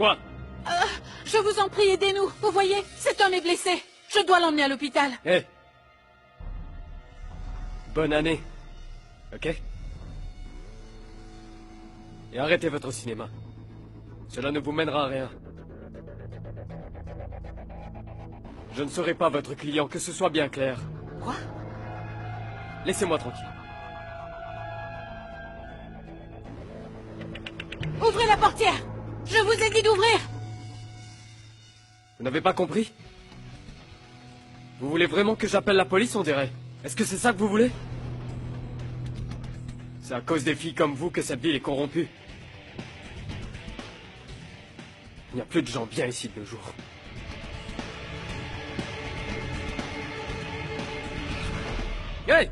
Quoi? Je vous en prie, aidez-nous. Vous voyez, cet homme est blessé. Je dois l'emmener à l'hôpital. Hé! Bonne année. Ok? Et arrêtez votre cinéma. Cela ne vous mènera à rien. Je ne serai pas votre client, que ce soit bien clair. Quoi? Laissez-moi tranquille. Ouvrez la portière! Je vous ai dit d'ouvrir! Vous n'avez pas compris? Vous voulez vraiment que j'appelle la police, on dirait? Est-ce que c'est ça que vous voulez? C'est à cause des filles comme vous que cette ville est corrompue. Il n'y a plus de gens bien ici de nos jours. Hey!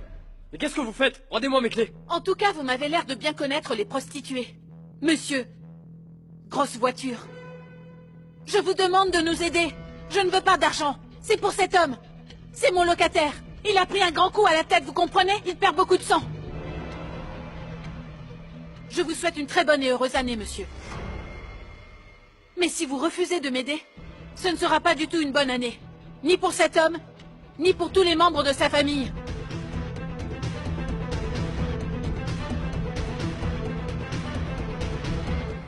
Mais qu'est-ce que vous faites? Rendez-moi mes clés! En tout cas, vous m'avez l'air de bien connaître les prostituées. Monsieur, grosse voiture. Je vous demande de nous aider. Je ne veux pas d'argent. C'est pour cet homme. C'est mon locataire. Il a pris un grand coup à la tête, vous comprenez? Il perd beaucoup de sang. Je vous souhaite une très bonne et heureuse année, monsieur. Mais si vous refusez de m'aider, ce ne sera pas du tout une bonne année. Ni pour cet homme, ni pour tous les membres de sa famille.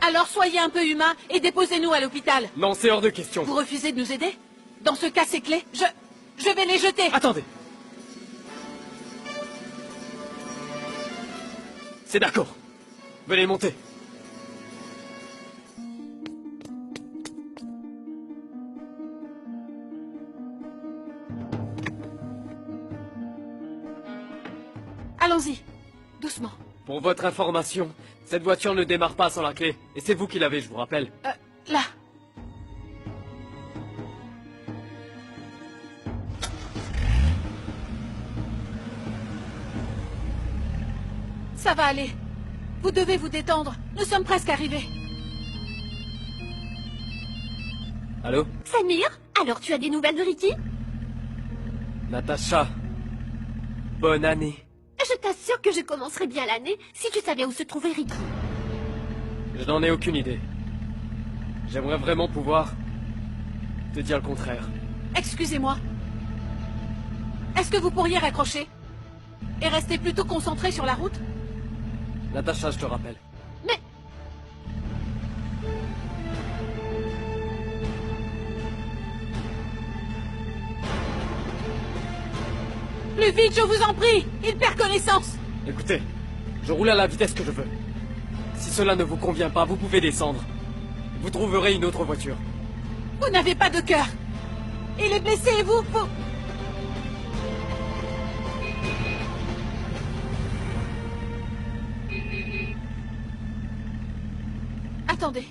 Alors soyez un peu humain et déposez-nous à l'hôpital. Non, c'est hors de question. Vous refusez de nous aider? Dans ce cas, ces clés, je vais les jeter. Attendez. C'est d'accord. Venez monter. Allons-y, doucement. Pour votre information, cette voiture ne démarre pas sans la clé. Et c'est vous qui l'avez, je vous rappelle. Là. Ça va aller. Vous devez vous détendre. Nous sommes presque arrivés. Allô? Samir, alors tu as des nouvelles de Ricky? Natacha. Bonne année. Je t'assure que je commencerais bien l'année si tu savais où se trouvait Ricky. Je n'en ai aucune idée. J'aimerais vraiment pouvoir te dire le contraire. Excusez-moi. Est-ce que vous pourriez raccrocher? Et rester plutôt concentré sur la route? Natacha, je te rappelle. Mais... Plus vite, je vous en prie! Il perd connaissance! Écoutez, je roule à la vitesse que je veux. Si cela ne vous convient pas, vous pouvez descendre. Vous trouverez une autre voiture. Vous n'avez pas de cœur! Il est blessé et vous... Attendez.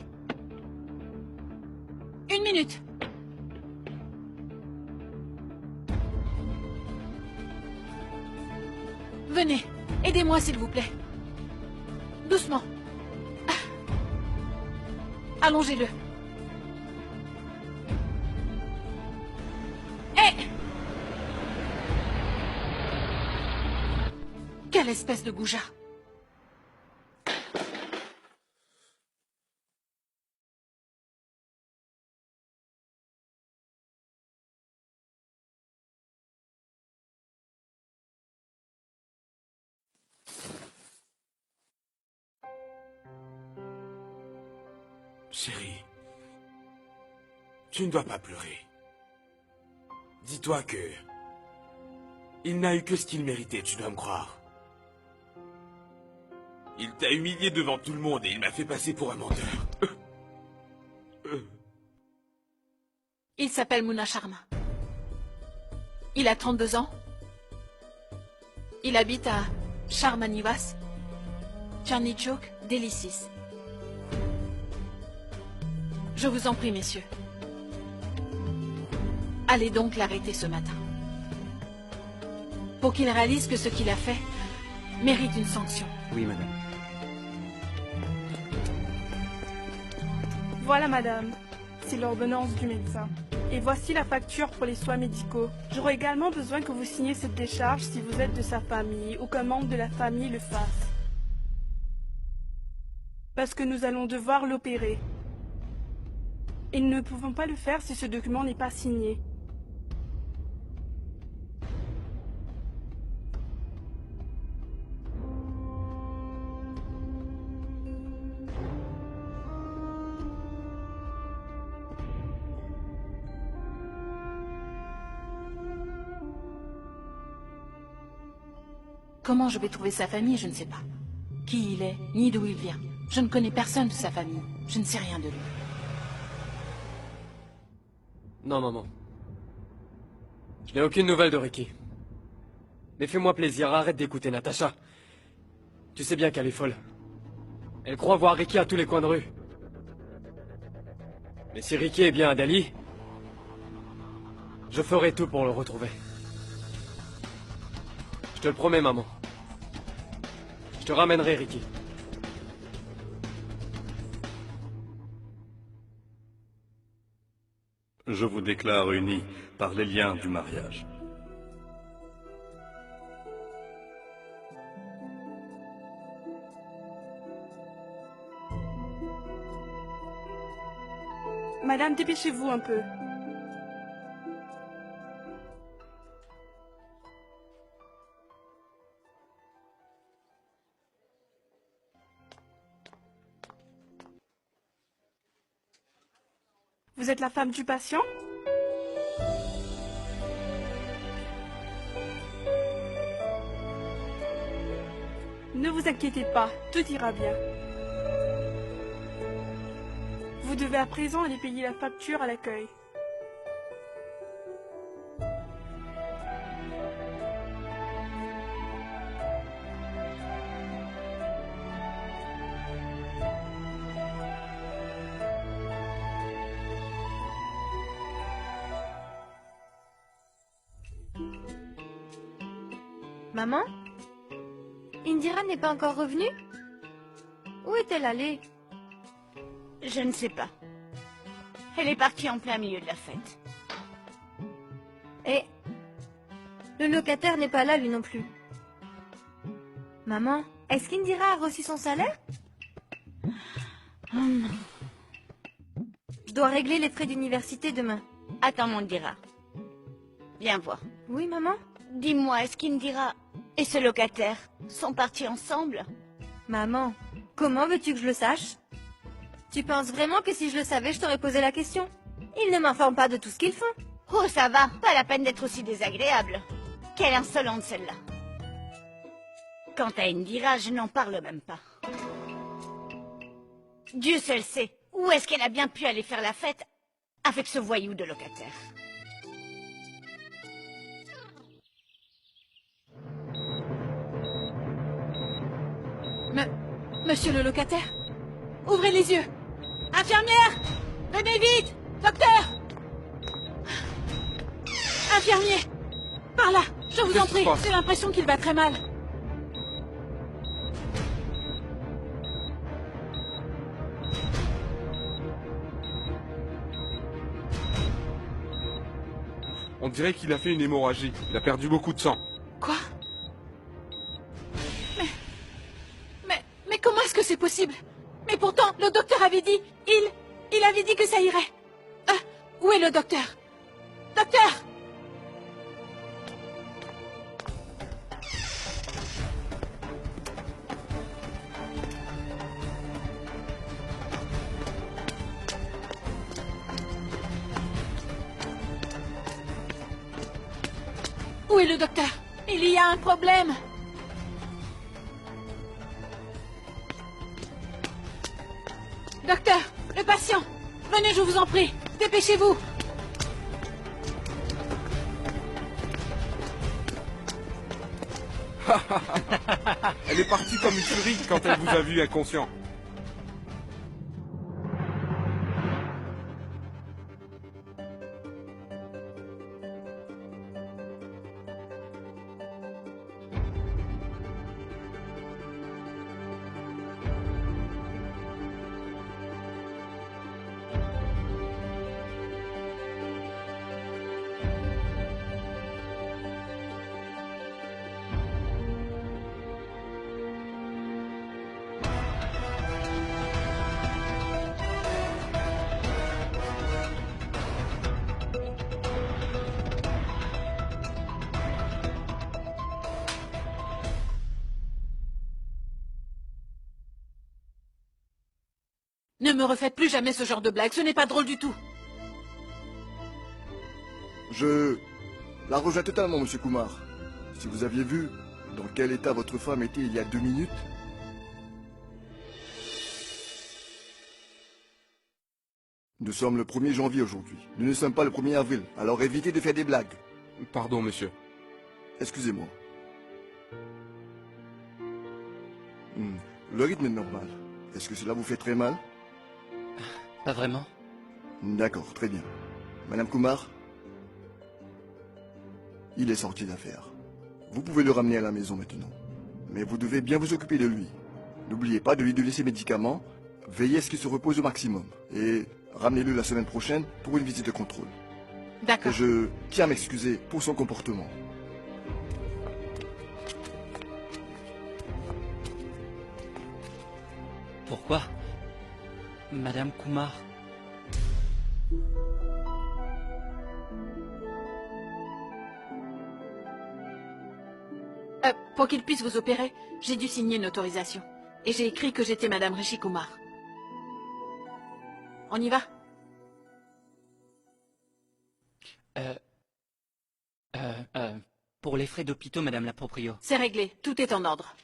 Une minute. Venez, aidez-moi s'il vous plaît. Doucement. Allongez-le. Hé! Quelle espèce de goujat! Chérie, tu ne dois pas pleurer. Dis-toi que... il n'a eu que ce qu'il méritait, tu dois me croire. Il t'a humilié devant tout le monde et il m'a fait passer pour un menteur. Il s'appelle Muna Sharma. Il a 32 ans. Il habite à Sharma Nivas, Chandni Chowk, Delhi 6. Je vous en prie, messieurs. Allez donc l'arrêter ce matin. Pour qu'il réalise que ce qu'il a fait mérite une sanction. Oui, madame. Voilà, madame. C'est l'ordonnance du médecin. Et voici la facture pour les soins médicaux. J'aurai également besoin que vous signiez cette décharge si vous êtes de sa famille ou qu'un membre de la famille le fasse. Parce que nous allons devoir l'opérer. Et nous ne pouvons pas le faire si ce document n'est pas signé. Comment je vais trouver sa famille, je ne sais pas. Qui il est, ni d'où il vient. Je ne connais personne de sa famille. Je ne sais rien de lui. Non, maman. Je n'ai aucune nouvelle de Ricky. Mais fais-moi plaisir, arrête d'écouter Natacha. Tu sais bien qu'elle est folle. Elle croit voir Ricky à tous les coins de rue. Mais si Ricky est bien à Dali, je ferai tout pour le retrouver. Je te le promets, maman. Je te ramènerai Ricky. Je vous déclare unis par les liens du mariage. Madame, dépêchez-vous un peu. Vous êtes la femme du patient? Ne vous inquiétez pas, tout ira bien. Vous devez à présent aller payer la facture à l'accueil. Maman? Indira n'est pas encore revenue? Où est-elle allée? Je ne sais pas. Elle est partie en plein milieu de la fête. Et le locataire n'est pas là, lui non plus. Maman, est-ce qu'Indira a reçu son salaire? Je dois régler les frais d'université demain. Attends, mon Indira. Viens voir. Oui, maman? Dis-moi, est-ce qu'Indira et ce locataire sont partis ensemble? Maman, comment veux-tu que je le sache? Tu penses vraiment que si je le savais, je t'aurais posé la question? Ils ne m'informent pas de tout ce qu'ils font. Oh, ça va. Pas la peine d'être aussi désagréable. Quelle insolente celle-là. Quant à Indira, je n'en parle même pas. Dieu seul sait où est-ce qu'elle a bien pu aller faire la fête avec ce voyou de locataire. Monsieur le locataire, ouvrez les yeux. Infirmière, venez vite. Docteur. Infirmier, par là, je vous en prie. J'ai l'impression qu'il va très mal. On dirait qu'il a fait une hémorragie. Il a perdu beaucoup de sang. Quoi? Mais comment est-ce que c'est possible? Mais pourtant, le docteur avait dit... Il avait dit que ça irait. Où est le docteur? Docteur! Où est le docteur? Il y a un problème. Docteur, le patient. Venez, je vous en prie. Dépêchez-vous. Elle est partie comme une furie quand elle vous a vu inconscient. Ne me refaites plus jamais ce genre de blague, ce n'est pas drôle du tout. Je la rejoins totalement, monsieur Kumar. Si vous aviez vu dans quel état votre femme était il y a 2 minutes... Nous sommes le 1er janvier aujourd'hui. Nous ne sommes pas le 1er avril, alors évitez de faire des blagues. Pardon, monsieur. Excusez-moi. Le rythme est normal. Est-ce que cela vous fait très mal? Pas vraiment. D'accord, très bien. Madame Kumar, il est sorti d'affaire. Vous pouvez le ramener à la maison maintenant. Mais vous devez bien vous occuper de lui. N'oubliez pas de lui donner ses médicaments. Veillez à ce qu'il se repose au maximum. Et ramenez-le la semaine prochaine pour une visite de contrôle. D'accord. Et je tiens à m'excuser pour son comportement. Pourquoi Madame Kumar. Pour qu'il puisse vous opérer, j'ai dû signer une autorisation. Et j'ai écrit que j'étais Madame Rishi Kumar. On y va? Pour les frais d'hôpitaux, Madame la proprio. C'est réglé, tout est en ordre.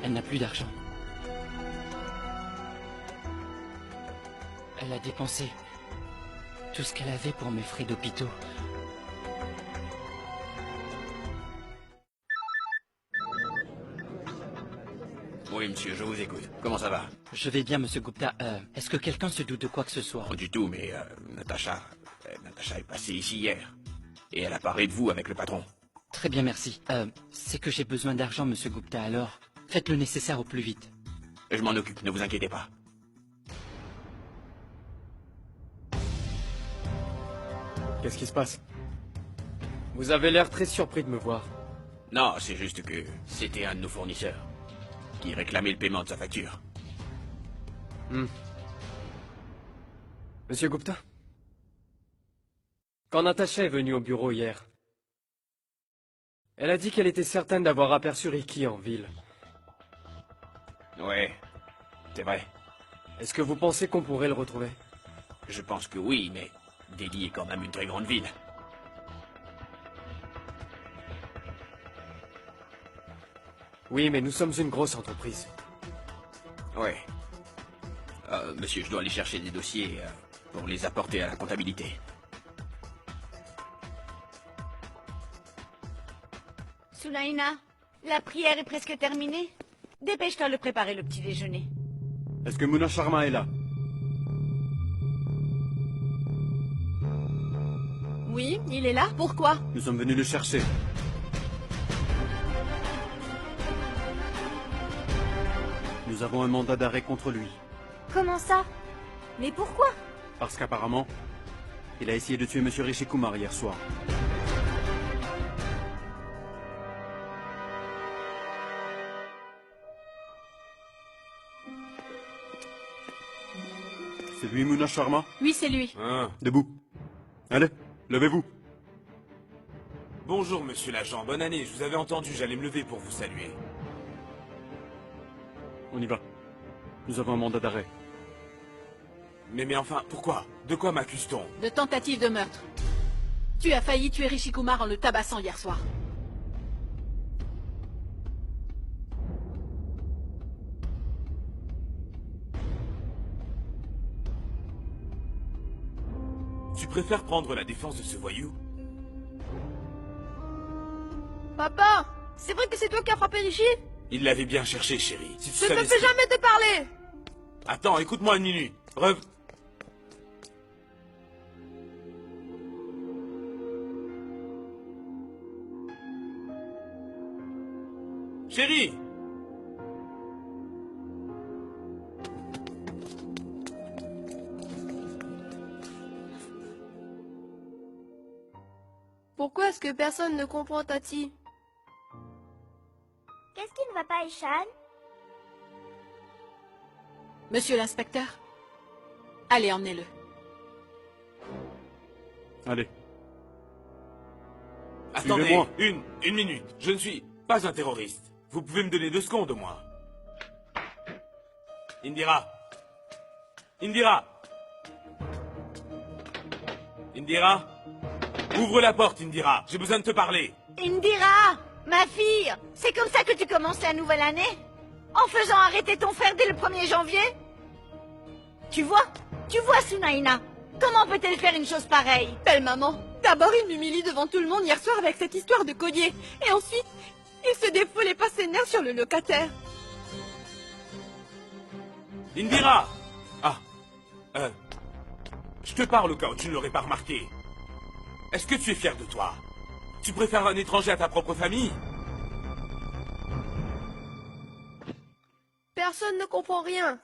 Elle n'a plus d'argent. Elle a dépensé tout ce qu'elle avait pour mes frais d'hôpitaux. Oui, monsieur, je vous écoute. Comment ça va? Je vais bien, monsieur Gupta. Est-ce que quelqu'un se doute de quoi que ce soit? Pas du tout, mais Natacha est passée ici hier. Et elle a parlé de vous avec le patron. Très bien, merci. C'est que j'ai besoin d'argent, monsieur Gupta, alors faites le nécessaire au plus vite. Je m'en occupe, ne vous inquiétez pas. Qu'est-ce qui se passe? Vous avez l'air très surpris de me voir. Non, c'est juste que c'était un de nos fournisseurs qui réclamait le paiement de sa facture. Monsieur Gupta? Quand Natacha est venue au bureau hier, elle a dit qu'elle était certaine d'avoir aperçu Ricky en ville. Ouais, c'est vrai. Est-ce que vous pensez qu'on pourrait le retrouver? Je pense que oui, mais Delhi est quand même une très grande ville. Oui, mais nous sommes une grosse entreprise. Ouais. Monsieur, je dois aller chercher des dossiers pour les apporter à la comptabilité. Sulaina, la prière est presque terminée. Dépêche-toi de préparer le petit déjeuner. Est-ce que Muna Sharma est là? Oui, il est là. Pourquoi? Nous sommes venus le chercher. Nous avons un mandat d'arrêt contre lui. Comment ça? Mais pourquoi? Parce qu'apparemment, il a essayé de tuer M. Rishi Kumar hier soir. C'est lui, Muna Sharma? Oui, c'est lui. Debout. Allez, levez-vous. Bonjour, monsieur l'agent. Bonne année. Je vous avais entendu. J'allais me lever pour vous saluer. On y va. Nous avons un mandat d'arrêt. Mais enfin, pourquoi? De quoi m'accuse-t-on? De tentative de meurtre. Tu as failli tuer Rishi Kumar en le tabassant hier soir. Tu préfères prendre la défense de ce voyou? Papa, c'est vrai que c'est toi qui as frappé Rishi? Il l'avait bien cherché, chérie. Si tu Je ne savais me fais jamais te parler. Attends, écoute-moi, Ninu. Chérie! Pourquoi est-ce que personne ne comprend Tati? Qu'est-ce qui ne va pas, Ishan? Monsieur l'inspecteur, allez, emmenez-le. Allez. Attendez, Suivez-moi. une minute. Je ne suis pas un terroriste. Vous pouvez me donner 2 secondes au moins. Indira. Indira. Indira. Ouvre la porte, Indira. J'ai besoin de te parler. Indira, ma fille, c'est comme ça que tu commences la nouvelle année? En faisant arrêter ton frère dès le 1er janvier? Tu vois, Sunaina. Comment peut-elle faire une chose pareille? Belle maman, d'abord il m'humilie devant tout le monde hier soir avec cette histoire de collier. Et ensuite, il se défoule et passe ses nerfs sur le locataire. Indira. Ah. Je te parle au cas où tu ne l'aurais pas remarqué. Est-ce que tu es fier de toi? Tu préfères un étranger à ta propre famille? Personne ne comprend rien.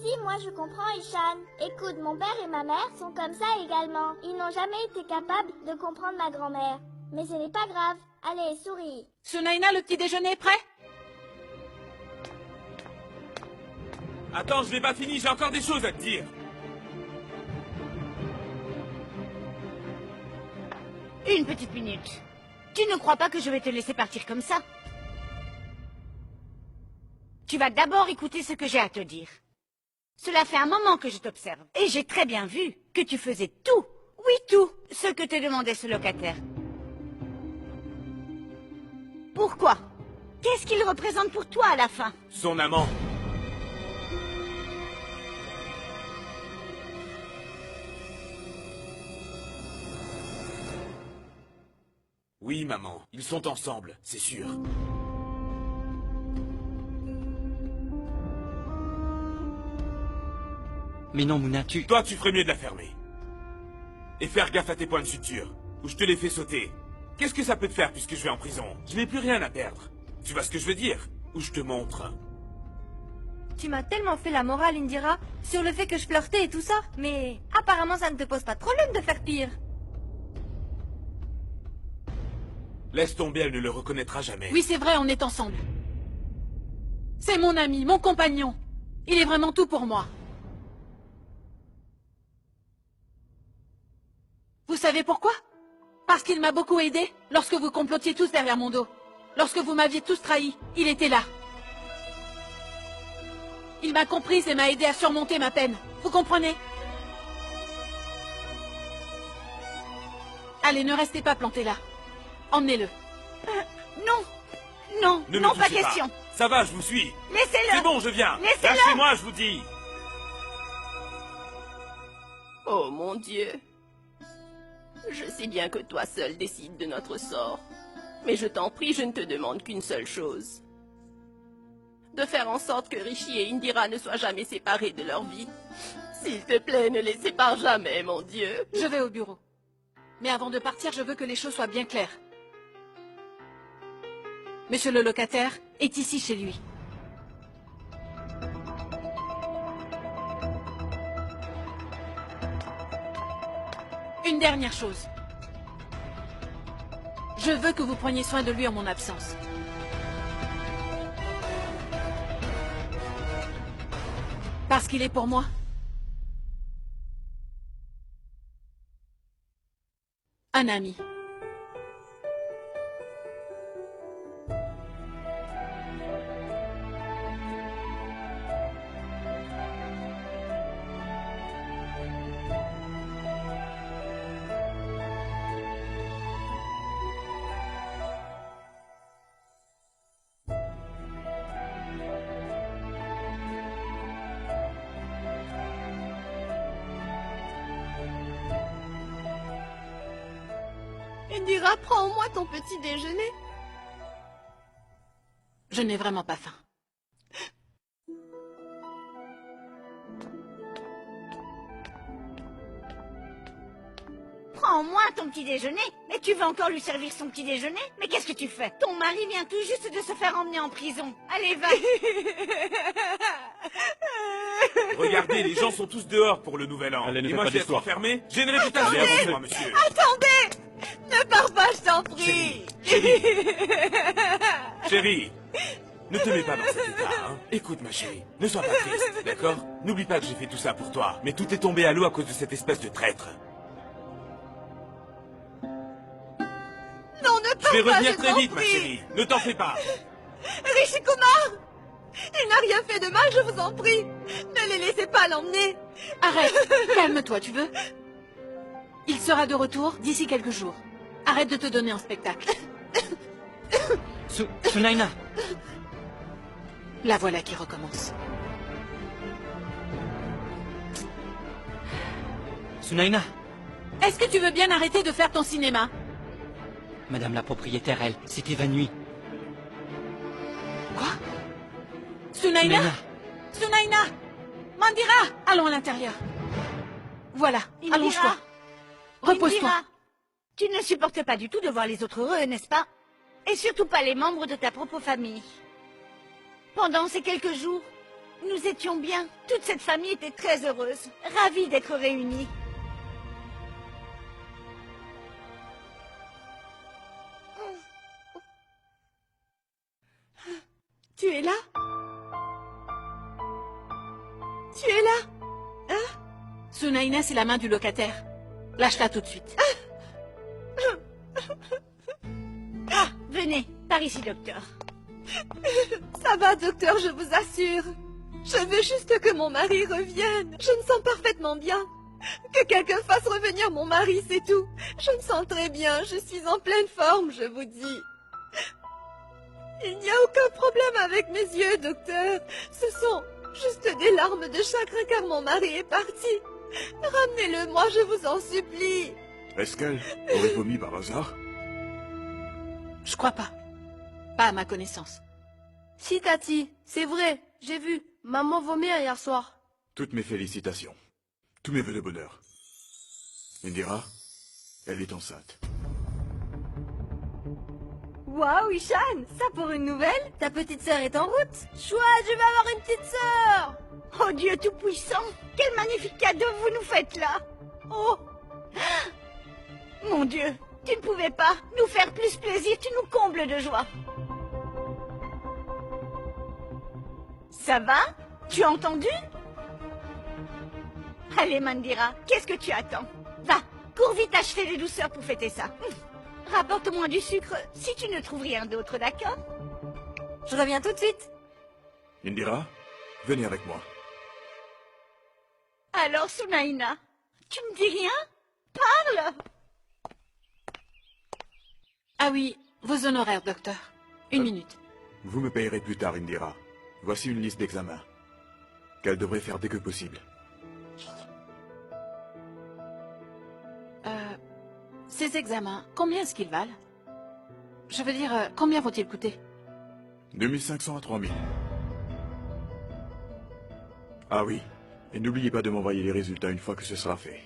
Si, moi je comprends, Ishan. Écoute, mon père et ma mère sont comme ça également. Ils n'ont jamais été capables de comprendre ma grand-mère. Mais ce n'est pas grave. Allez, souris. Sunaina, le petit déjeuner est prêt? Attends, je n'ai pas fini, j'ai encore des choses à te dire. Une petite minute. Tu ne crois pas que je vais te laisser partir comme ça? Tu vas d'abord écouter ce que j'ai à te dire. Cela fait un moment que je t'observe, et j'ai très bien vu que tu faisais tout, oui tout, ce que te demandait ce locataire. Pourquoi? Qu'est-ce qu'il représente pour toi à la fin? Son amant. Oui, maman, ils sont ensemble, c'est sûr. Mais non, Mouna, tu... Toi, tu ferais mieux de la fermer. Et faire gaffe à tes points de suture, ou je te les fais sauter. Qu'est-ce que ça peut te faire puisque je vais en prison? Je n'ai plus rien à perdre. Tu vois ce que je veux dire? Ou je te montre. Tu m'as tellement fait la morale, Indira, sur le fait que je flirtais et tout ça. Mais apparemment, ça ne te pose pas de problème de faire pire. Laisse tomber, elle ne le reconnaîtra jamais. Oui, c'est vrai, on est ensemble. C'est mon ami, mon compagnon. Il est vraiment tout pour moi. Vous savez pourquoi? Parce qu'il m'a beaucoup aidé lorsque vous complotiez tous derrière mon dos. Lorsque vous m'aviez tous trahi, il était là. Il m'a comprise et m'a aidé à surmonter ma peine. Vous comprenez? Allez, ne restez pas plantés là. Emmenez-le. Non, Ne me pas touchez question. Ça va, je vous suis. Laissez-le. C'est bon, je viens. Laissez-le. Lâchez-moi, je vous dis. Oh mon Dieu. Je sais bien que toi seul décides de notre sort. Mais je t'en prie, je ne te demande qu'une seule chose. De faire en sorte que Rishi et Indira ne soient jamais séparés de leur vie. S'il te plaît, ne les sépare jamais, mon Dieu. Je vais au bureau. Mais avant de partir, je veux que les choses soient bien claires. Monsieur le locataire est ici chez lui. Une dernière chose. Je veux que vous preniez soin de lui en mon absence. Parce qu'il est pour moi un ami. Indira, prends au moins ton petit déjeuner. Je n'ai vraiment pas faim. Prends au moins ton petit déjeuner. Mais tu veux encore lui servir son petit déjeuner? Mais qu'est-ce que tu fais? Ton mari vient tout juste de se faire emmener en prison. Allez, va. Regardez, les gens sont tous dehors pour le nouvel an. Allez, ne Et faites moi, pas je vais être d'histoire. enfermé. J'ai une réputation avant moi, monsieur. Attendez! Ne pars pas, je t'en prie. Chérie, Ne te mets pas dans cet état, hein. Écoute, ma chérie, ne sois pas triste, d'accord? N'oublie pas que j'ai fait tout ça pour toi, mais tout est tombé à l'eau à cause de cette espèce de traître. Non, ne Je vais pars pas, revenir je très t'en vite, ma prie. chérie. Ne t'en fais pas. Rishikumar! Il n'a rien fait de mal, je vous en prie. Ne les laissez pas l'emmener. Arrête, calme-toi, tu veux? Il sera de retour d'ici quelques jours. Arrête de te donner en spectacle. Sunaina! La voilà qui recommence. Sunaina! Est-ce que tu veux bien arrêter de faire ton cinéma? Madame la propriétaire, elle, s'est évanouie. Quoi? Sunaina? Sunaina! Mandira! Allons à l'intérieur. Voilà, Indira. allonge-toi. Repose-toi. Indira, tu ne supportes pas du tout de voir les autres heureux, n'est-ce pas? Et surtout pas les membres de ta propre famille. Pendant ces quelques jours, nous étions bien. Toute cette famille était très heureuse, ravie d'être réunie. Tu es là? Tu es là? Hein? Sunaina, c'est la main du locataire. Lâche-la tout de suite. Ah, venez, par ici, docteur. Ça va, docteur, je vous assure. Je veux juste que mon mari revienne. Je me sens parfaitement bien. Que quelqu'un fasse revenir mon mari, c'est tout. Je me sens très bien, je suis en pleine forme, je vous dis. Il n'y a aucun problème avec mes yeux, docteur. Ce sont juste des larmes de chagrin car mon mari est parti. Ramenez-le-moi, je vous en supplie. Est-ce qu'elle aurait vomi par hasard? Je crois pas. Pas à ma connaissance. Si, Tati, c'est vrai, j'ai vu. Maman vomir hier soir. Toutes mes félicitations. Tous mes vœux de bonheur. Indira, elle est enceinte. Waouh, Ishan, ça pour une nouvelle? Ta petite sœur est en route. Chouette, je vais avoir une petite sœur. Oh Dieu Tout-Puissant, quel magnifique cadeau vous nous faites là. Oh mon Dieu, tu ne pouvais pas nous faire plus plaisir, tu nous combles de joie. Ça va? Tu as entendu? Allez Mandira, qu'est-ce que tu attends? Va, cours vite acheter des douceurs pour fêter ça. Rapporte-moi du sucre si tu ne trouves rien d'autre, d'accord? Je reviens tout de suite. Indira, venez avec moi. Alors Sunaina, tu me dis rien? Parle! Ah oui, vos honoraires, docteur. Une minute. Vous me payerez plus tard, Indira. Voici une liste d'examens qu'elle devrait faire dès que possible. Ces examens, combien est-ce qu'ils valent? Je veux dire, combien vont-ils coûter? 2500 à 3000. Ah oui, et n'oubliez pas de m'envoyer les résultats une fois que ce sera fait.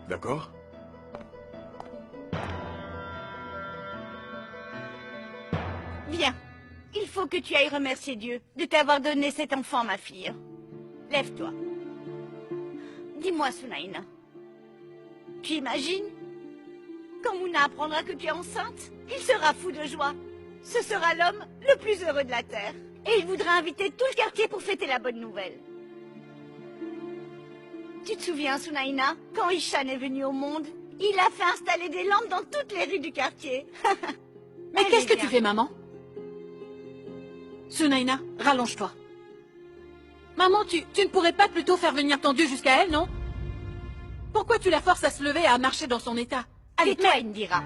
D'accord? Viens, il faut que tu ailles remercier Dieu de t'avoir donné cet enfant, ma fille. Lève-toi. Dis-moi, Sunaina, tu imagines? Quand Mouna apprendra que tu es enceinte, il sera fou de joie. Ce sera l'homme le plus heureux de la Terre. Et il voudra inviter tout le quartier pour fêter la bonne nouvelle. Tu te souviens, Sunaina, quand Ishan est venu au monde, il a fait installer des lampes dans toutes les rues du quartier. Mais qu'est-ce que tu fais, maman? Sunaina, rallonge-toi. Maman, tu ne pourrais pas plutôt faire venir ton Dieu jusqu'à elle, non? Pourquoi tu la forces à se lever et à marcher dans son état? Allez, toi, Indira.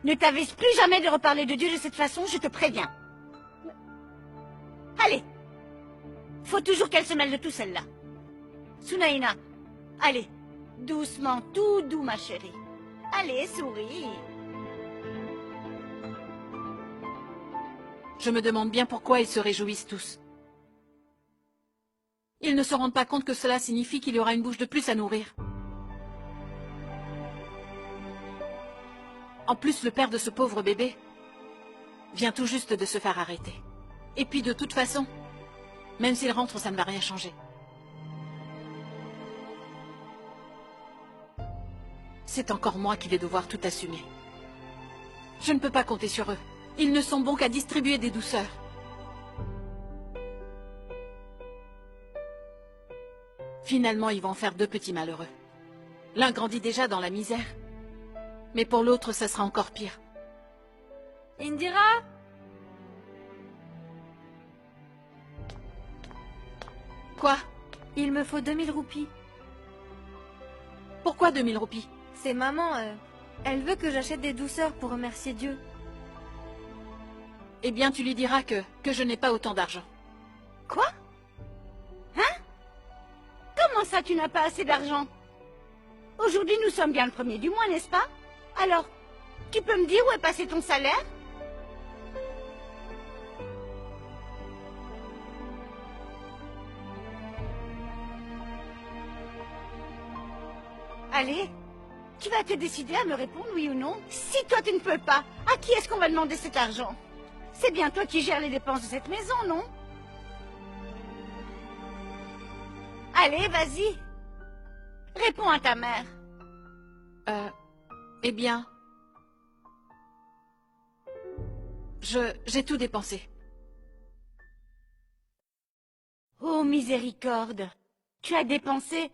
Ne t'avise plus jamais de reparler de Dieu de cette façon, je te préviens. Allez. Faut toujours qu'elle se mêle de tout celle-là. Sunaina, allez. Doucement, tout doux, ma chérie. Allez, souris. Je me demande bien pourquoi ils se réjouissent tous. Ils ne se rendent pas compte que cela signifie qu'il y aura une bouche de plus à nourrir. En plus, le père de ce pauvre bébé vient tout juste de se faire arrêter. Et puis, de toute façon, même s'il rentre, ça ne va rien changer. C'est encore moi qui vais devoir tout assumer. Je ne peux pas compter sur eux. Ils ne sont bons qu'à distribuer des douceurs. Finalement, ils vont en faire deux petits malheureux. L'un grandit déjà dans la misère. Mais pour l'autre, ça sera encore pire. Indira? Quoi? Il me faut 2000 roupies. Pourquoi 2000 roupies? C'est maman, elle veut que j'achète des douceurs pour remercier Dieu. Eh bien, tu lui diras que je n'ai pas autant d'argent. Quoi? Hein? Comment ça, tu n'as pas assez d'argent? Aujourd'hui, nous sommes bien le 1er du mois, n'est-ce pas? Alors, tu peux me dire où est passé ton salaire? Allez, tu vas te décider à me répondre oui ou non? Si toi tu ne peux pas, à qui est-ce qu'on va demander cet argent? C'est bien toi qui gères les dépenses de cette maison, non? Allez, vas-y. Réponds à ta mère. Eh bien... J'ai tout dépensé. Oh, miséricorde. Tu as dépensé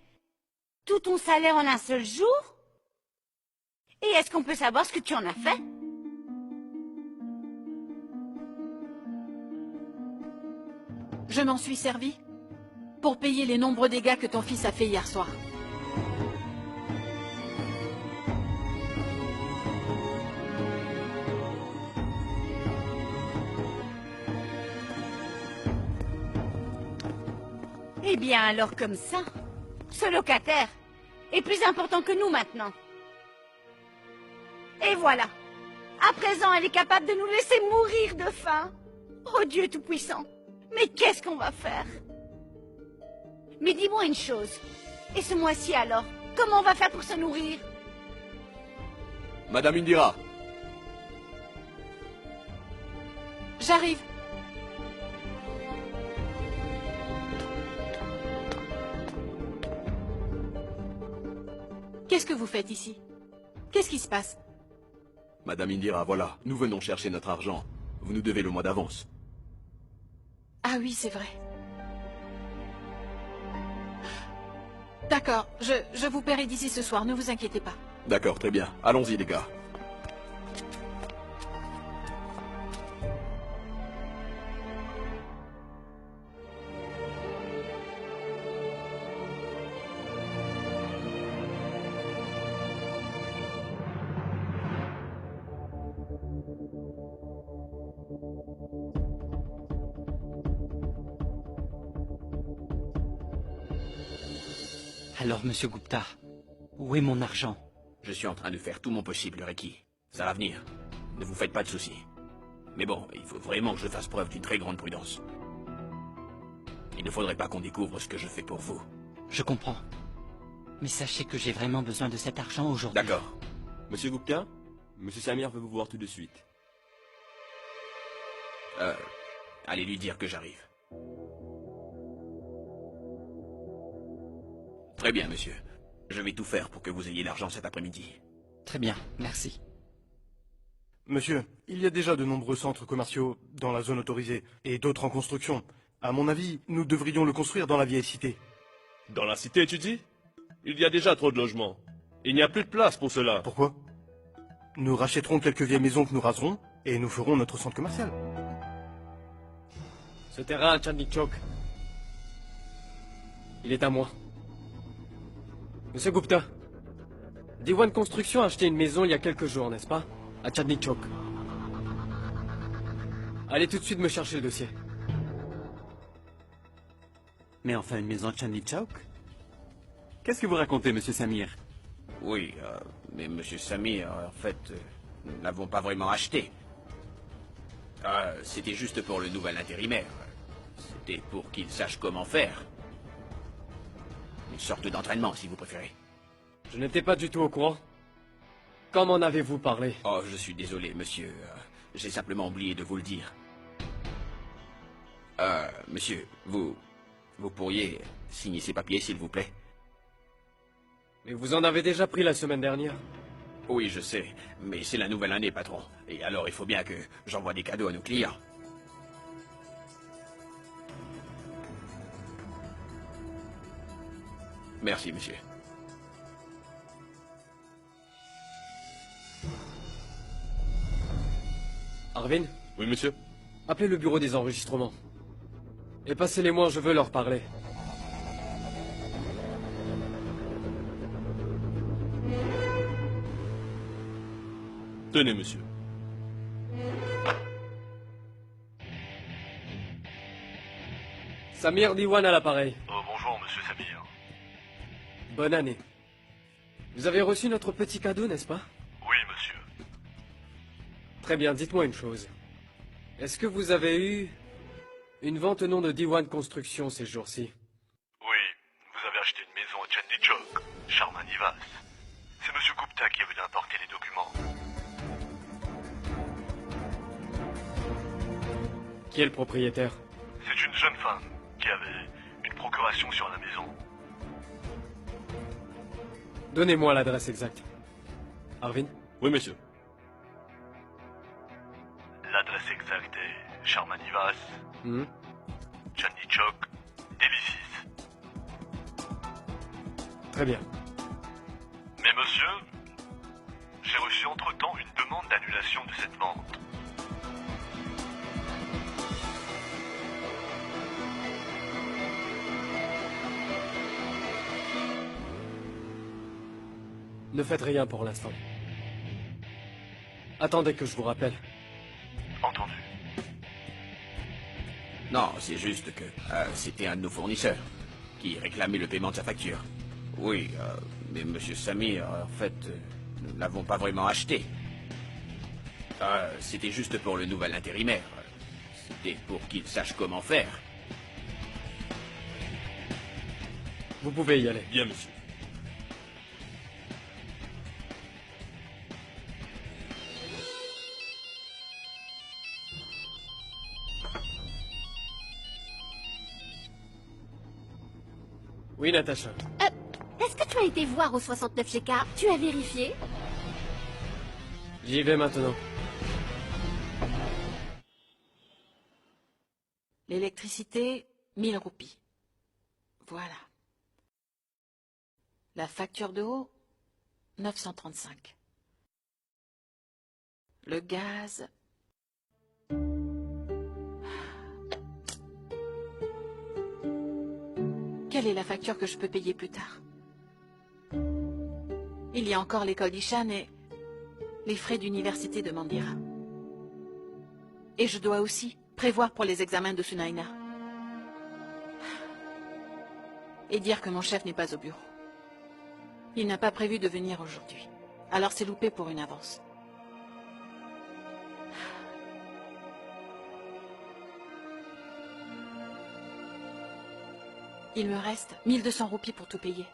tout ton salaire en un seul jour? Et est-ce qu'on peut savoir ce que tu en as fait? Je m'en suis servi pour payer les nombreux dégâts que ton fils a fait hier soir. Eh bien, alors comme ça, ce locataire est plus important que nous maintenant. Et voilà. À présent, elle est capable de nous laisser mourir de faim. Oh Dieu Tout-Puissant. Mais qu'est-ce qu'on va faire? Mais dis-moi une chose. Et ce mois-ci alors, comment on va faire pour se nourrir? Madame Indira. J'arrive. Qu'est-ce que vous faites ici? Qu'est-ce qui se passe? Madame Indira, voilà. Nous venons chercher notre argent. Vous nous devez le mois d'avance. Ah oui, c'est vrai. D'accord, je vous paierai d'ici ce soir, ne vous inquiétez pas. D'accord, très bien. Allons-y, les gars. Alors, monsieur Gupta, où est mon argent? Je suis en train de faire tout mon possible, Ricky. Ça va venir. Ne vous faites pas de soucis. Mais bon, il faut vraiment que je fasse preuve d'une très grande prudence. Il ne faudrait pas qu'on découvre ce que je fais pour vous. Je comprends. Mais sachez que j'ai vraiment besoin de cet argent aujourd'hui. D'accord. Monsieur Gupta, monsieur Samir veut vous voir tout de suite. Allez lui dire que j'arrive. Très bien, monsieur. Je vais tout faire pour que vous ayez l'argent cet après-midi. Très bien, merci. Monsieur, il y a déjà de nombreux centres commerciaux dans la zone autorisée, et d'autres en construction. À mon avis, nous devrions le construire dans la vieille cité. Dans la cité, tu dis? Il y a déjà trop de logements. Il n'y a plus de place pour cela. Pourquoi? Nous rachèterons quelques vieilles maisons que nous raserons, et nous ferons notre centre commercial. Ce terrain à Chandni Chowk, il est à moi. Monsieur Gupta, Diwan Construction a acheté une maison il y a quelques jours, n'est-ce pas? À Chandni Chowk. Allez tout de suite me chercher le dossier. Mais enfin, une maison de Chandni Chowk? Qu'est-ce que vous racontez, monsieur Samir? Oui, mais monsieur Samir, en fait, nous n'avons pas vraiment acheté. C'était juste pour le nouvel intérimaire. C'était pour qu'il sache comment faire. Une sorte d'entraînement, si vous préférez. Je n'étais pas du tout au courant. Comment en avez-vous parlé? Oh, je suis désolé, monsieur. J'ai simplement oublié de vous le dire. Monsieur, vous pourriez signer ces papiers, s'il vous plaît? Mais vous en avez déjà pris la semaine dernière. Oui, je sais, mais c'est la nouvelle année, patron. Et alors, il faut bien que j'envoie des cadeaux à nos clients. Merci, monsieur. Arvin? Oui, monsieur. Appelez le bureau des enregistrements. Et passez-les-moi, je veux leur parler. Tenez, monsieur. Samir Diwan à l'appareil. Oh, bonjour, monsieur Samir. Bonne année. Vous avez reçu notre petit cadeau, n'est-ce pas? Oui, monsieur. Très bien, dites-moi une chose. Est-ce que vous avez eu une vente au nom de Diwan Construction ces jours-ci? Oui, vous avez acheté une maison à Chandni-Chowk, Sharmanivas. C'est monsieur Gupta qui est venu apporter les documents. Qui est le propriétaire? C'est une jeune femme qui avait une procuration sur la maison. Donnez-moi l'adresse exacte. Arvin? Oui, monsieur. L'adresse exacte est Sharmanivas, Chandni-Chowk, Delhi 6. Très bien. Mais monsieur, j'ai reçu entre-temps une demande d'annulation de cette vente. Ne faites rien pour l'instant. Attendez que je vous rappelle. Entendu. Non, c'est juste que c'était un de nos fournisseurs qui réclamait le paiement de sa facture. Oui, mais monsieur Samir, en fait, nous ne l'avons pas vraiment acheté. C'était juste pour le nouvel intérimaire. C'était pour qu'il sache comment faire. Vous pouvez y aller. Bien, monsieur. Oui, Natacha. Est-ce que tu as été voir au 69 GK? Tu as vérifié? J'y vais maintenant. L'électricité, 1000 roupies. Voilà. La facture d'eau, 935. Le gaz... Quelle est la facture que je peux payer plus tard? Il y a encore l'école d'Ishan et les frais d'université de Mandira. Et je dois aussi prévoir pour les examens de Sunaina. Et dire que mon chef n'est pas au bureau. Il n'a pas prévu de venir aujourd'hui. Alors c'est loupé pour une avance. Il me reste 1200 roupies pour tout payer.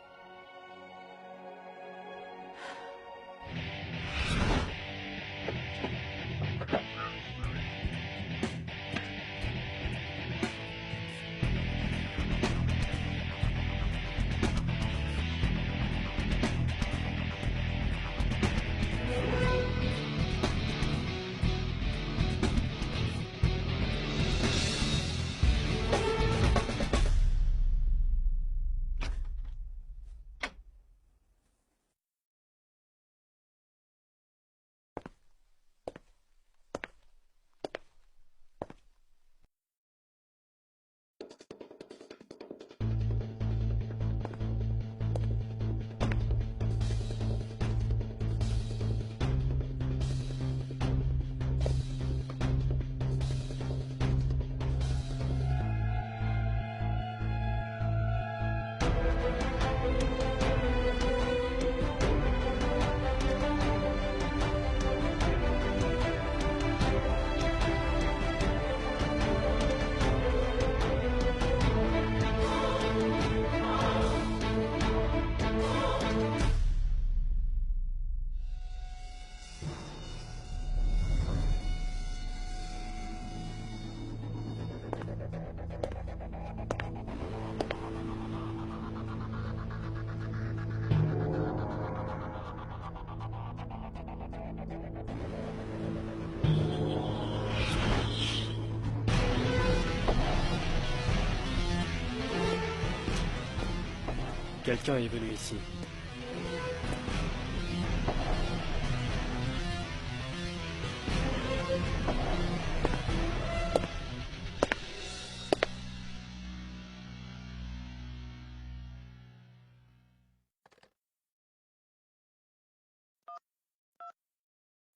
quelqu'un est venu ici.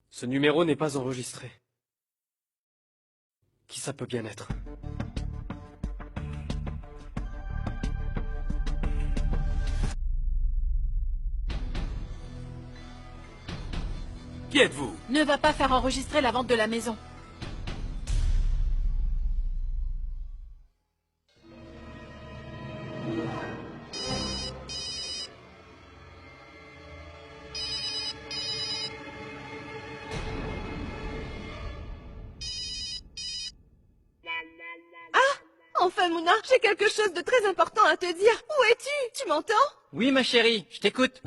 Ce numéro n'est pas enregistré. Qui ça peut bien être? Qui êtes-vous? Ne va pas faire enregistrer la vente de la maison. Enfin, Mouna, j'ai quelque chose de très important à te dire. Où es-tu? Tu m'entends? Oui, ma chérie, je t'écoute.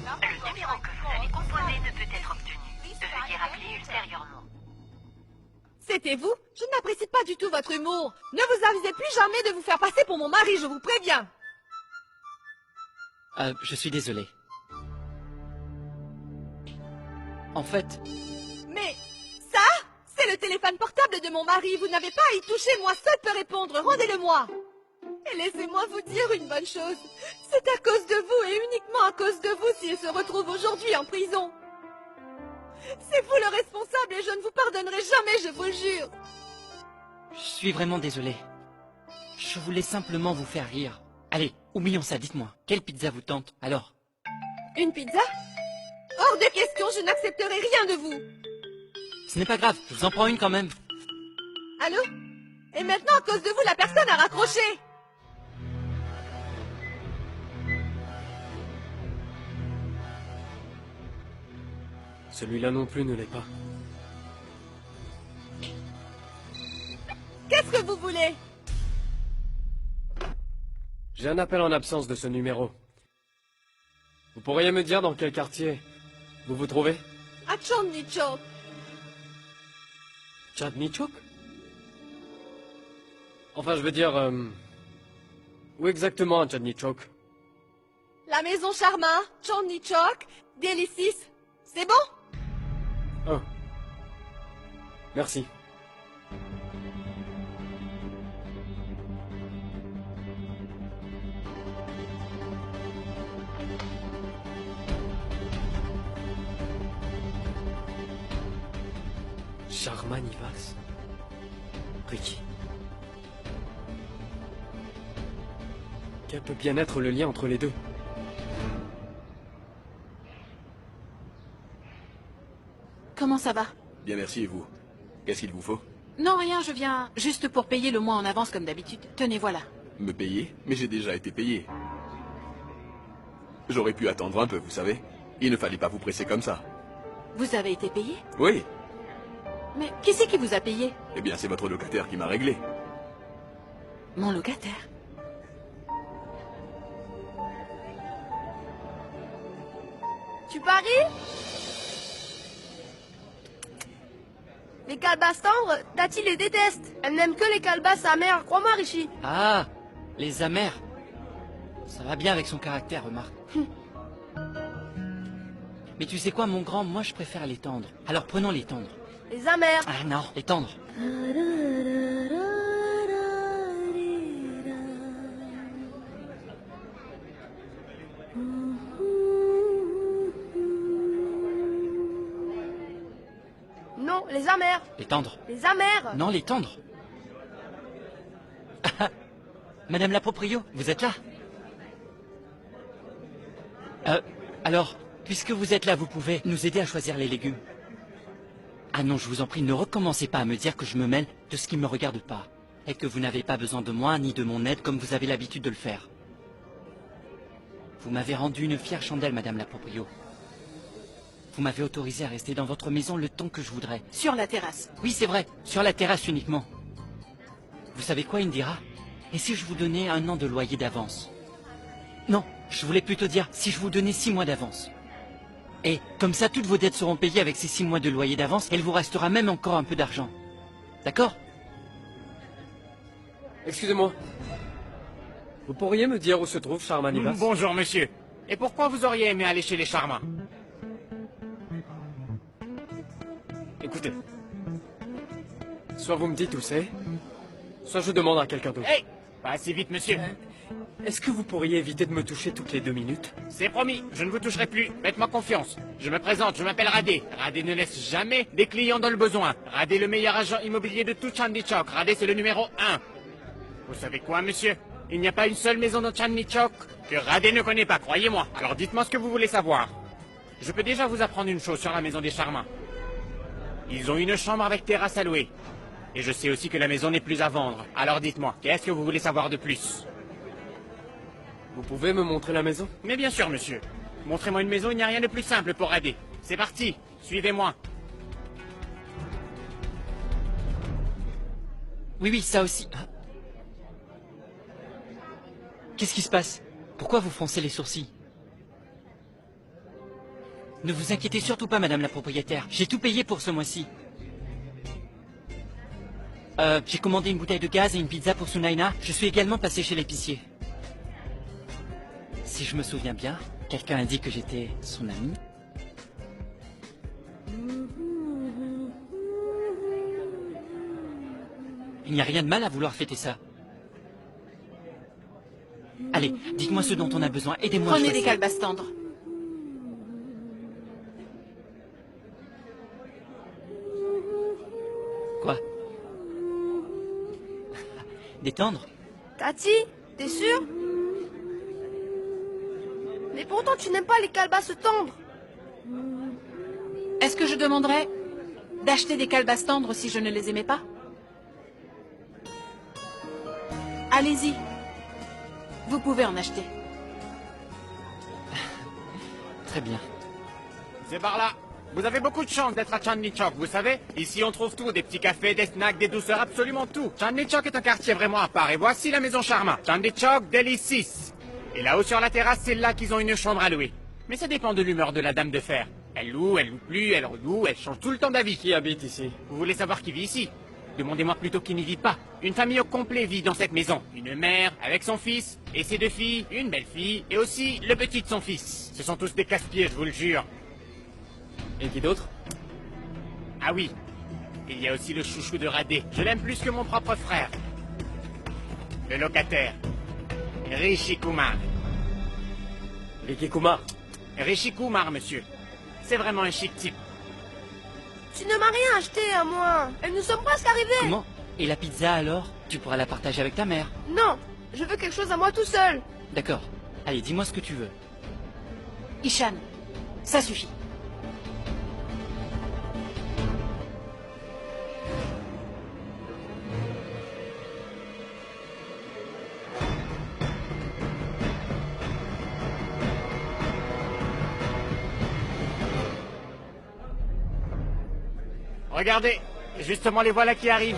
Le numéro que vous avez composé ne peut être obtenu. Veuillez rappeler ultérieurement. C'était vous? Je n'apprécie pas du tout votre humour. Ne vous avisez plus jamais de vous faire passer pour mon mari, je vous préviens. Je suis désolé. En fait, Mais ça, c'est le téléphone portable de mon mari. Vous n'avez pas à y toucher, moi seul peux répondre. Rendez-le-moi. Et laissez-moi vous dire une bonne chose. C'est à cause de vous et uniquement à cause de vous s'il se retrouve aujourd'hui en prison. C'est vous le responsable et je ne vous pardonnerai jamais, je vous le jure. je suis vraiment désolé. Je voulais simplement vous faire rire. Allez, oublions ça, dites-moi. Quelle pizza vous tente, alors? Une pizza? Hors de question, je n'accepterai rien de vous. Ce n'est pas grave, je vous en prends une quand même. Allô? Et maintenant, à cause de vous, la personne a raccroché. Celui-là non plus ne l'est pas. Qu'est-ce que vous voulez? J'ai un appel en absence de ce numéro. Vous pourriez me dire dans quel quartier vous vous trouvez? À Chandni Chowk. Chandni Chowk? Enfin, je veux dire... où exactement à Chandni Chowk? La maison Sharma, Chandni Chowk, Delhi 6. C'est bon? Oh. Merci. Sharma Nivas. Ricky. Quel peut bien être le lien entre les deux? Comment ça va? Bien, merci, et vous? Qu'est-ce qu'il vous faut? Non, rien, je viens juste pour payer le mois en avance comme d'habitude. Tenez, voilà. Me payer? Mais j'ai déjà été payé. J'aurais pu attendre un peu, vous savez. Il ne fallait pas vous presser comme ça. Vous avez été payé? Oui. Mais qui c'est qui vous a payé? Eh bien, c'est votre locataire qui m'a réglé. Mon locataire? Tu paries? Les calebasses tendres, Tati les déteste. Elle n'aime que les calebasses amères, crois-moi, Richie. Ah, les amers. Ça va bien avec son caractère, remarque. Mais tu sais quoi, mon grand, moi je préfère les tendres. Alors prenons les tendres. Les amères. Ah non, les tendres. Non, les amères. Les tendres. Les amères. Non, les tendres. Ah, Madame la proprio, vous êtes là? Alors, puisque vous êtes là, vous pouvez nous aider à choisir les légumes. Ah non, je vous en prie, ne recommencez pas à me dire que je me mêle de ce qui ne me regarde pas. Et que vous n'avez pas besoin de moi ni de mon aide comme vous avez l'habitude de le faire. Vous m'avez rendu une fière chandelle, Madame la proprio. Vous m'avez autorisé à rester dans votre maison le temps que je voudrais. Sur la terrasse. Oui, c'est vrai, sur la terrasse uniquement. Vous savez quoi, Indira? Et si je vous donnais 1 an de loyer d'avance? Non, je voulais plutôt dire si je vous donnais 6 mois d'avance. Et comme ça, toutes vos dettes seront payées avec ces 6 mois de loyer d'avance et il vous restera même encore un peu d'argent. D'accord? Excusez-moi. Vous pourriez me dire où se trouve Sharma Nivas? Bonjour, monsieur. Et pourquoi vous auriez aimé aller chez les Sharma? Écoutez. Soit vous me dites où c'est, soit je demande à quelqu'un d'autre. Hey! Pas assez vite, monsieur. Est-ce que vous pourriez éviter de me toucher toutes les 2 minutes? C'est promis, je ne vous toucherai plus. Faites-moi confiance. Je me présente, je m'appelle Radé. Radé ne laisse jamais des clients dans le besoin. Radé, le meilleur agent immobilier de tout Chandni Chowk. Radé, c'est le numéro 1. Vous savez quoi, monsieur? Il n'y a pas une seule maison dans Chandni Chowk que Radé ne connaît pas, croyez-moi. Alors dites-moi ce que vous voulez savoir. Je peux déjà vous apprendre une chose sur la maison des Sharma. Ils ont une chambre avec terrasse à louer. Et je sais aussi que la maison n'est plus à vendre. Alors dites-moi, qu'est-ce que vous voulez savoir de plus? Vous pouvez me montrer la maison? Mais bien sûr, monsieur. Montrez-moi une maison, il n'y a rien de plus simple pour Radé. C'est parti, suivez-moi. Oui, ça aussi. Qu'est-ce qui se passe? Pourquoi vous froncez les sourcils? Ne vous inquiétez surtout pas, madame la propriétaire. J'ai tout payé pour ce mois-ci. J'ai commandé une bouteille de gaz et une pizza pour Sunaina. Je suis également passé chez l'épicier. Si je me souviens bien, quelqu'un a dit que j'étais son ami. Il n'y a rien de mal à vouloir fêter ça. Allez, dites-moi ce dont on a besoin. Aidez-moi à Prenez choisir. des calebasses tendres. Quoi? Des tendres? Tati, t'es sûre? Mais pourtant, tu n'aimes pas les calebasses tendres. Est-ce que je demanderais d'acheter des calebasses tendres si je ne les aimais pas? Allez-y. Vous pouvez en acheter. Très bien. C'est par là. Vous avez beaucoup de chance d'être à Chandni Chowk, vous savez? Ici, on trouve tout, des petits cafés, des snacks, des douceurs, absolument tout. Chandni Chowk est un quartier vraiment à part, et voici la maison Sharma. Chandni Chowk, Delhi 6. Et là-haut sur la terrasse, c'est là qu'ils ont une chambre à louer. Mais ça dépend de l'humeur de la dame de fer. Elle loue plus, elle reloue, elle change tout le temps d'avis. Qui habite ici? Vous voulez savoir qui vit ici? Demandez-moi plutôt qui n'y vit pas. Une famille au complet vit dans cette maison. Une mère avec son fils et ses 2 filles, une belle-fille et aussi le petit de son fils. Ce sont tous des casse-pieds, je vous le jure. Et qui d'autre? Ah oui, il y a aussi le chouchou de Radé. Je l'aime plus que mon propre frère. Le locataire. Rishi Kumar. Rishi Kumar? Rishi Kumar, monsieur. C'est vraiment un chic type. Tu ne m'as rien acheté à moi. Et nous sommes presque arrivés. Comment? Et la pizza alors? Tu pourras la partager avec ta mère. Non, je veux quelque chose à moi tout seul. D'accord. Allez, dis-moi ce que tu veux. Ishan, ça suffit. Regardez, justement les voilà qui arrivent.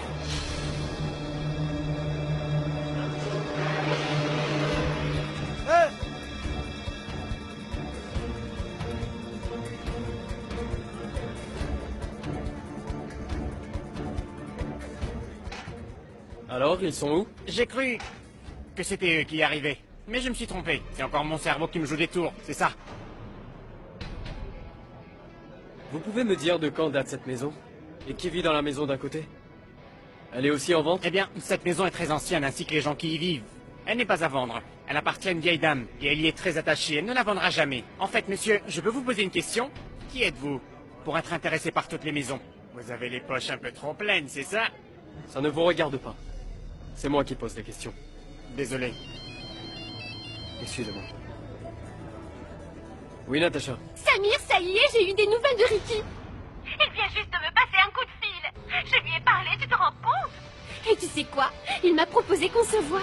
Alors, ils sont où? J'ai cru que c'était eux qui y arrivaient. Mais je me suis trompé. C'est encore mon cerveau qui me joue des tours, c'est ça. Vous pouvez me dire de quand date cette maison? Et qui vit dans la maison d'à côté? Elle est aussi en vente? Eh bien, cette maison est très ancienne, ainsi que les gens qui y vivent. Elle n'est pas à vendre. Elle appartient à une vieille dame, et elle y est très attachée. Elle ne la vendra jamais. En fait, monsieur, je peux vous poser une question? Qui êtes-vous pour être intéressé par toutes les maisons? Vous avez les poches un peu trop pleines, c'est ça? Ça ne vous regarde pas. C'est moi qui pose des questions. Désolé. Excusez-moi. Oui, Natacha. Samir, ça y est, j'ai eu des nouvelles de Ricky. Il vient juste de me passer un coup de fil. Je lui ai parlé, tu te rends compte? Et tu sais quoi? Il m'a proposé qu'on se voie.